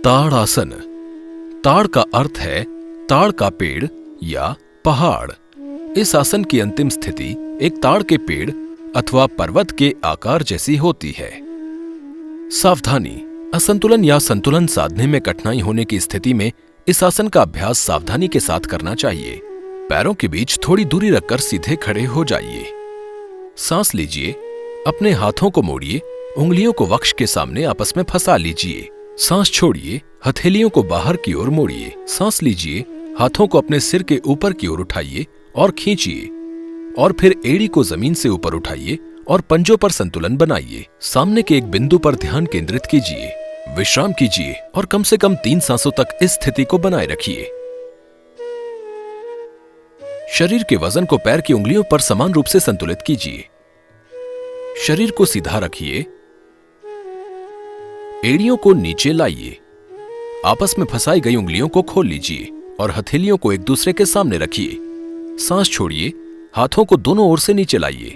ताड़ आसन। ताड़ का अर्थ है ताड़ का पेड़ या पहाड़। इस आसन की अंतिम स्थिति एक ताड़ के पेड़ अथवा पर्वत के आकार जैसी होती है। सावधानी। असंतुलन या संतुलन साधने में कठिनाई होने की स्थिति में इस आसन का अभ्यास सावधानी के साथ करना चाहिए। पैरों के बीच थोड़ी दूरी रखकर सीधे खड़े हो जाइए। सांस लीजिए, अपने हाथों को मोड़िए, उंगलियों को वक्ष के सामने आपस में फंसा लीजिए। सांस छोड़िए, हथेलियों को बाहर की ओर मोड़िए। सांस लीजिए, हाथों को अपने सिर के ऊपर की ओर उठाइए और खींचिए, और फिर एड़ी को जमीन से ऊपर उठाइए और पंजों पर संतुलन बनाइए। सामने के एक बिंदु पर ध्यान केंद्रित कीजिए। विश्राम कीजिए और कम से कम 3 सांसों तक इस स्थिति को बनाए रखिए। शरीर के वजन को पैर की उंगलियों पर समान रूप से संतुलित कीजिए। शरीर को सीधा रखिए, एड़ियों को नीचे लाइए, आपस में फंसाई गई उंगलियों को खोल लीजिए और हथेलियों को एक दूसरे के सामने रखिए। सांस छोड़िए, हाथों को दोनों ओर से नीचे लाइए।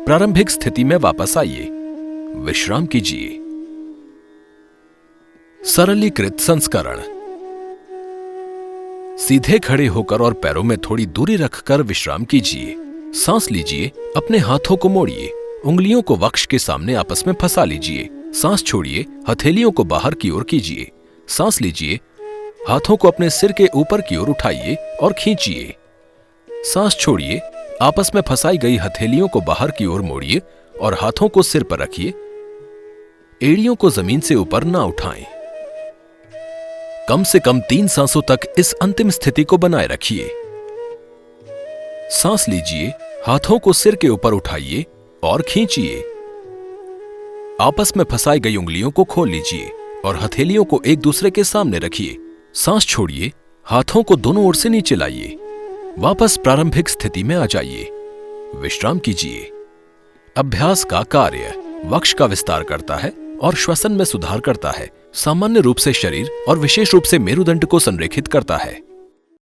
प्रारंभिक स्थिति में वापस आइए। विश्राम कीजिए। सरलीकृत संस्करण। सीधे खड़े होकर और पैरों में थोड़ी दूरी रखकर विश्राम कीजिए। सांस लीजिए, अपने हाथों को मोड़िए, उंगलियों को वक्ष के सामने आपस में फंसा लीजिए। सांस छोड़िए, हथेलियों को बाहर की ओर कीजिए। सांस लीजिए, हाथों को अपने सिर के ऊपर की ओर उठाइए और खींचिए। सांस छोड़िए, आपस में फंसाई गई हथेलियों को बाहर की ओर मोड़िए और हाथों को सिर पर रखिए। एड़ियों को जमीन से ऊपर ना उठाएं। कम से कम 3 सांसों तक इस अंतिम स्थिति को बनाए रखिए। सांस लीजिए, हाथों को सिर के ऊपर उठाइए और खींचिए। आपस में फंसाई गई उंगलियों को खोल लीजिए और हथेलियों को एक दूसरे के सामने रखिए। सांस छोड़िए, हाथों को दोनों ओर से नीचे लाइए। वापस प्रारंभिक स्थिति में आ जाइए। विश्राम कीजिए। अभ्यास का कार्य वक्ष का विस्तार करता है और श्वसन में सुधार करता है। सामान्य रूप से शरीर और विशेष रूप से मेरुदंड को संरेखित करता है।